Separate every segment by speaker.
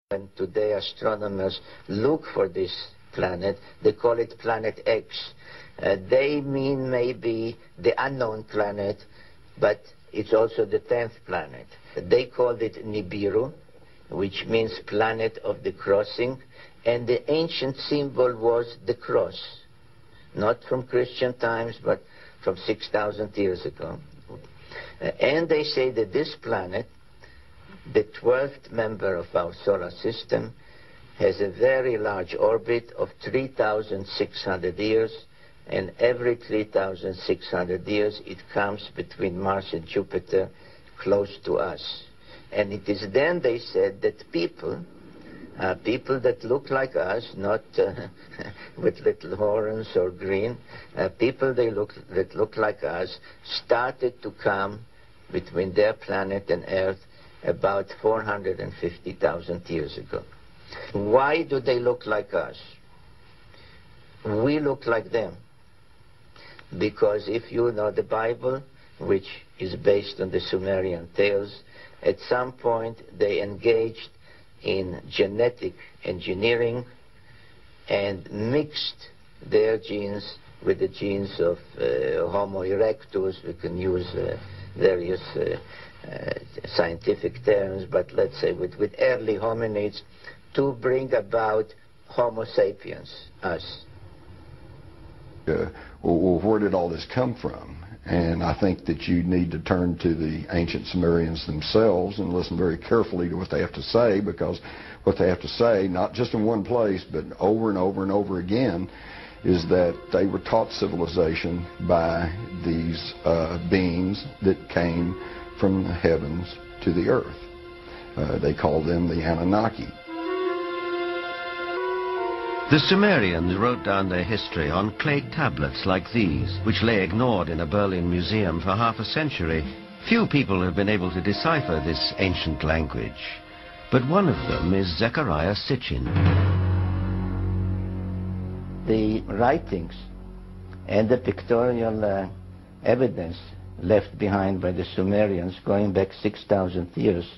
Speaker 1: When today astronomers look for this planet, they call it Planet X. They mean maybe the unknown planet, but it's also the 10th planet. They called it Nibiru, which means planet of the crossing, and the ancient symbol was the cross, not from Christian times, but from 6,000 years ago. And they say that this planet, the 12th member of our solar system, has a very large orbit of 3,600 years, and every 3,600 years it comes between Mars and Jupiter close to us. And it is then, they said, that people that look like us, not with little horns or green, people that look like us started to come between their planet and Earth about 450,000 years ago. Why do they look like us? We look like them. Because if you know the Bible, which is based on the Sumerian tales, at some point they engaged in genetic engineering and mixed their genes with the genes of Homo erectus. We can use various scientific terms, but let's say with early hominids, to bring about Homo sapiens, us.
Speaker 2: Well, where did all this come from? And I think that you need to turn to the ancient Sumerians themselves and listen very carefully to what they have to say, because what they have to say, not just in one place, but over and over and over again, is that they were taught civilization by these beings that came from the heavens to the earth. They call them the Anunnaki.
Speaker 3: The Sumerians wrote down their history on clay tablets like these, which lay ignored in a Berlin museum for half a century. Few people have been able to decipher this ancient language, but one of them is Zecharia Sitchin.
Speaker 1: The writings and the pictorial evidence left behind by the Sumerians going back 6,000 years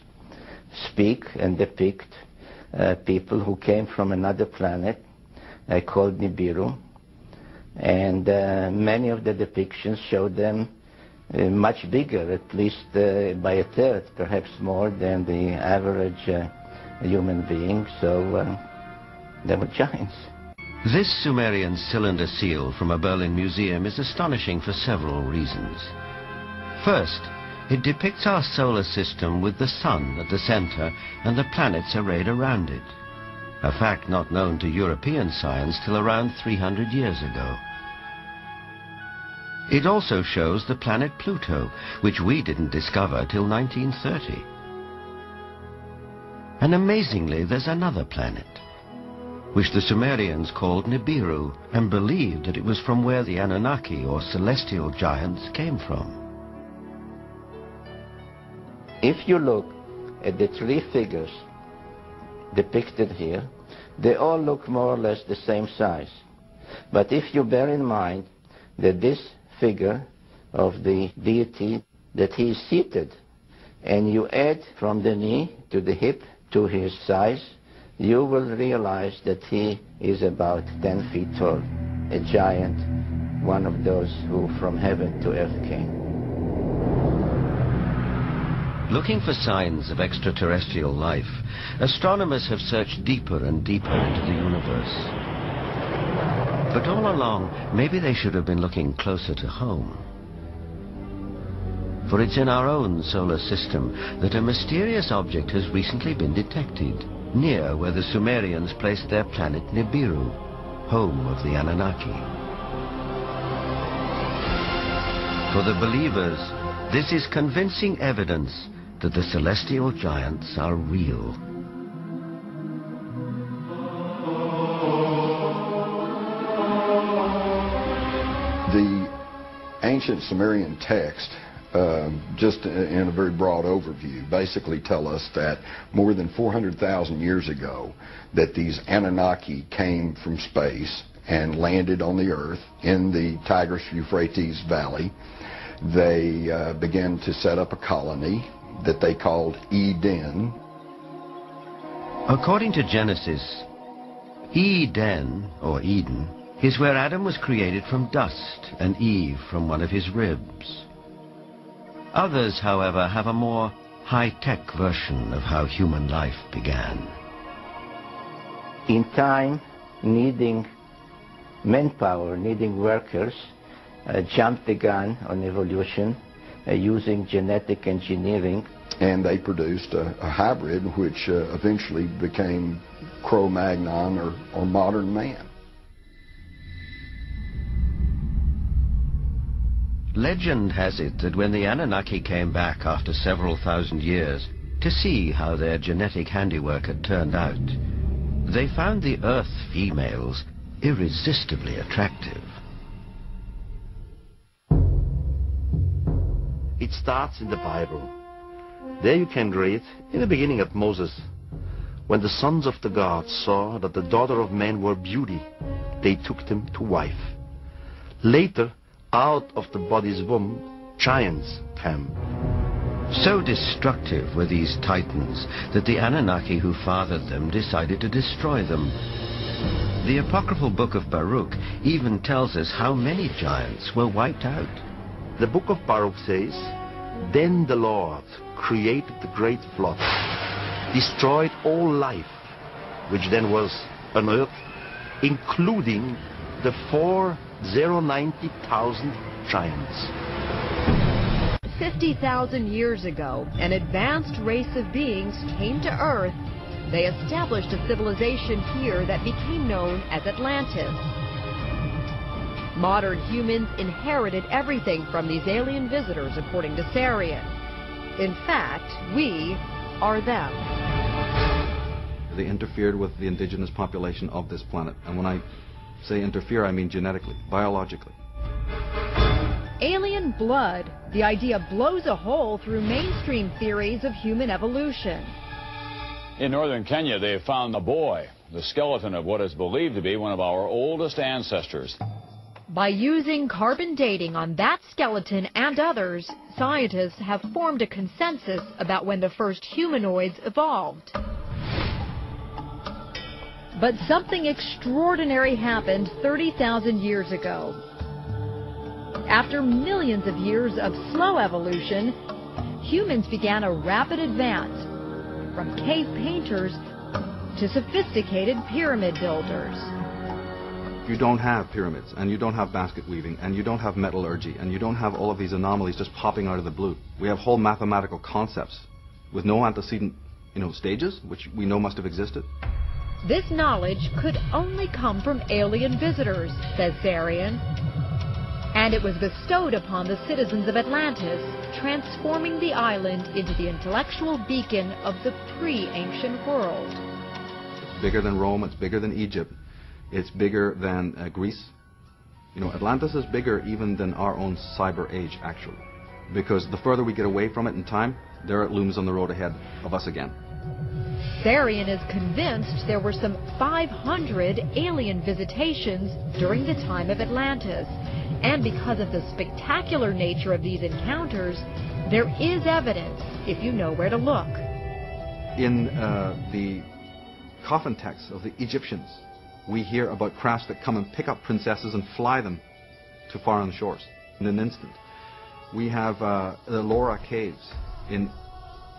Speaker 1: speak and depict people who came from another planet called Nibiru, and many of the depictions show them much bigger, at least by a third, perhaps more than the average human being, so they were giants.
Speaker 3: This Sumerian cylinder seal from a Berlin museum is astonishing for several reasons. First, it depicts our solar system with the sun at the center and the planets arrayed around it, a fact not known to European science till around 300 years ago. It also shows the planet Pluto, which we didn't discover till 1930. And amazingly, there's another planet, which the Sumerians called Nibiru, and believed that it was from where the Anunnaki, or celestial giants, came from.
Speaker 1: If you look at the three figures depicted here, they all look more or less the same size. But if you bear in mind that this figure of the deity, that he is seated, and you add from the knee to the hip to his size, you will realize that he is about 10 feet tall, a giant, one of those who from heaven to earth came.
Speaker 3: Looking for signs of extraterrestrial life, astronomers have searched deeper and deeper into the universe. But all along, maybe they should have been looking closer to home. For it's in our own solar system that a mysterious object has recently been detected, near where the Sumerians placed their planet Nibiru, home of the Anunnaki. For the believers, this is convincing evidence that the celestial giants are real.
Speaker 2: The ancient Sumerian text, just in a very broad overview, basically tell us that more than 400,000 years ago that these Anunnaki came from space and landed on the earth in the Tigris-Euphrates Valley. They began to set up a colony that they called Eden.
Speaker 3: According to Genesis, Eden, or Eden, is where Adam was created from dust and Eve from one of his ribs. Others, however, have a more high-tech version of how human life began.
Speaker 1: In time, needing manpower, needing workers, jumped the gun on evolution using genetic engineering.
Speaker 2: And they produced a hybrid which eventually became Cro-Magnon or modern man.
Speaker 3: Legend has it that when the Anunnaki came back after several thousand years to see how their genetic handiwork had turned out, they found the Earth females irresistibly attractive.
Speaker 4: It starts in the Bible. There you can read, in the beginning of Moses, when the sons of the gods saw that the daughter of man were beauty, they took them to wife. Later, out of the body's womb, giants came.
Speaker 3: So destructive were these titans that the Anunnaki who fathered them decided to destroy them. The apocryphal book of Baruch even tells us how many giants were wiped out.
Speaker 4: The book of Baruch says, "Then the Lord created the great flood, destroyed all life, which then was on earth, including the 490,000 giants."
Speaker 5: 50,000 years ago, an advanced race of beings came to Earth. They established a civilization here that became known as Atlantis. Modern humans inherited everything from these alien visitors, according to Zecharia. In fact, we are them.
Speaker 6: They interfered with the indigenous population of this planet. And when I say interfere, I mean genetically, biologically.
Speaker 5: Alien blood. The idea blows a hole through mainstream theories of human evolution.
Speaker 7: In northern Kenya, they have found a boy, the skeleton of what is believed to be one of our oldest ancestors.
Speaker 5: By using carbon dating on that skeleton and others, scientists have formed a consensus about when the first humanoids evolved. But something extraordinary happened 30,000 years ago. After millions of years of slow evolution, humans began a rapid advance, from cave painters to sophisticated pyramid builders.
Speaker 6: You don't have pyramids, and you don't have basket weaving, and you don't have metallurgy, and you don't have all of these anomalies just popping out of the blue. We have whole mathematical concepts with no antecedent, stages, which we know must have existed.
Speaker 5: This knowledge could only come from alien visitors, says Zecharia. And it was bestowed upon the citizens of Atlantis, transforming the island into the intellectual beacon of the pre-ancient world.
Speaker 6: It's bigger than Rome, it's bigger than Egypt, it's bigger than Greece. Atlantis is bigger even than our own cyber age, actually. Because the further we get away from it in time, there it looms on the road ahead of us again.
Speaker 5: Zecharia is convinced there were some 500 alien visitations during the time of Atlantis. And because of the spectacular nature of these encounters, there is evidence if you know where to look.
Speaker 6: In the coffin texts of the Egyptians, we hear about crafts that come and pick up princesses and fly them to foreign shores in an instant. We have the Ellora caves in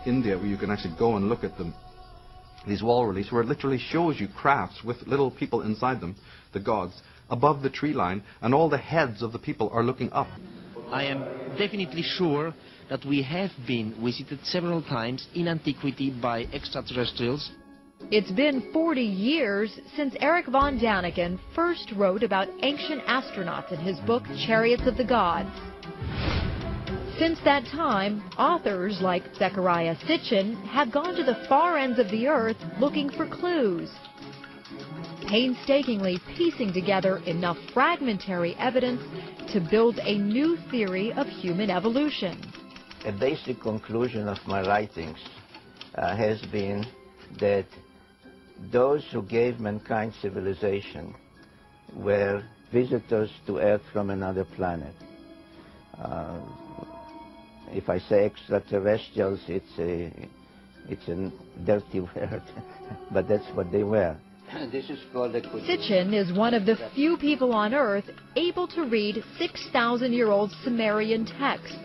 Speaker 6: India where you can actually go and look at them. These wall reliefs where it literally shows you crafts with little people inside them, the gods, above the tree line, and all the heads of the people are looking up.
Speaker 8: I am definitely sure that we have been visited several times in antiquity by extraterrestrials.
Speaker 5: It's been 40 years since Eric von Daniken first wrote about ancient astronauts in his book Chariots of the Gods. Since that time, authors like Zecharia Sitchin have gone to the far ends of the Earth looking for clues, painstakingly piecing together enough fragmentary evidence to build a new theory of human evolution.
Speaker 1: A basic conclusion of my writings has been that those who gave mankind civilization were visitors to Earth from another planet. If I say extraterrestrials, it's It's a dirty word, but that's what they were. This is called a
Speaker 5: Sitchin is one of the few people on Earth able to read 6,000-year-old Sumerian texts.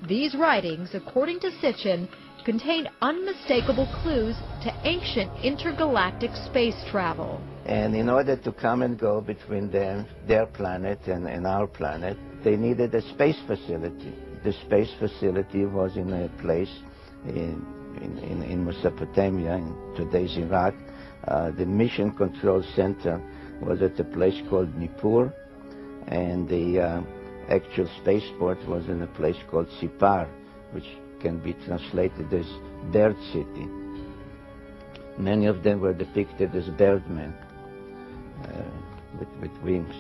Speaker 5: These writings, according to Sitchin, contain unmistakable clues to ancient intergalactic space travel.
Speaker 1: And in order to come and go between them, their planet and our planet, they needed a space facility. The space facility was in a place in Mesopotamia, in today's Iraq. The mission control center was at a place called Nippur, and the actual spaceport was in a place called Sipar, which can be translated as Bird City. Many of them were depicted as birdmen with wings.